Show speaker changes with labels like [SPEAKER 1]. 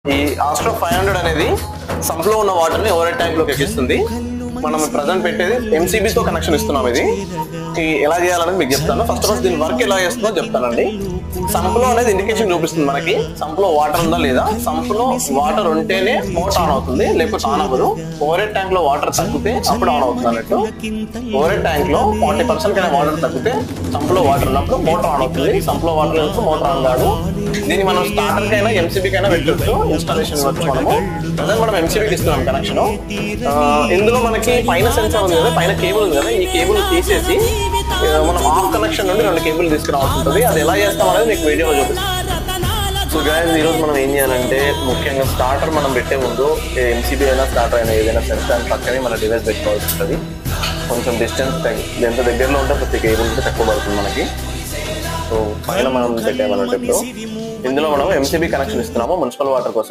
[SPEAKER 1] ఈ ఆస్ట్రో 500 అనేది సంప్లో ఉన్న వాటర్ ని ఓవర్ ట్యాంక్ లోకి ఎక్కిస్తుంది. మనం ప్రజెంట్ పెట్టేది MCB తో కనెక్షన్ ఇస్తున్నాం. ఇది ఎలా చేయాలని మీకు చెప్తాను. ఫస్ట్ ఆఫ్ ఆల్ దీని వర్క్ ఎలా చేస్తుందో చెప్తానండి. సంప్లో అనేది ఇండికేషన్ చూపిస్తుంది మనకి సంప్లో వాటర్ ఉందా లేదా. సంప్లో వాటర్ ఉంటేనే మోటార్ ఆన్ అవుతుంది, లేకపోతే ఆన్ అవ్వదు. ఓవర్ ట్యాంక్ లో వాటర్ తగ్గితే అప్పుడు ఆన్ అవుతుంది అన్నట్టు. ఓవర్ ట్యాంక్ లో 40% కన్నా వాటర్ తగ్గితే సంప్లో వాటర్ ఉన్నప్పుడు మోటార్ ఆన్ అవుతుంది. సంప్లో వాటర్ ఉన్నప్పుడు మోటార్ ఆన్ కాదు. దీన్ని మనం స్టార్టర్ కైనా MCB కైనా పెట్టచ్చు. ఇన్స్టాలేషన్ వర్క్ మనం MCBకి ఇస్తున్నాం కనెక్షన్. ఇందులో మనకి పైన సెన్సార్ ఉంది కదా, పైన కేబుల్ ఉంది కదా, ఈ కేబుల్ తీసేసి మనం ఆఫ్ కనెక్షన్ నుండి 2 కేబుల్ తీసుకురావాల్సి ఉంటుంది. అది ఎలా చేస్తాం అనేది మీకు వీడియోలో చూపిస్తాం. సో గైస్, ఈరోజు మనం ఏం చేయాలంటే ముఖ్యంగా స్టార్టర్ మనం పెట్టే ముందు MCB అయినా స్టార్టర్ అయినా ఏదైనా సెన్సార్ పక్కనే మన డివైస్ పెట్టుకోవాల్సి ఉంటుంది. కొంచెం డిస్టెన్స్ ఎంత దగ్గరలో ఉంటే ప్రతి కేబుల్ తక్కువ పడుతుంది మనకి. సో పైన మనం పెట్టామన్నట్టు ఇందులో మనం MCB కనెక్షన్ ఇస్తున్నాము మున్సిపల్ వాటర్ కోసం.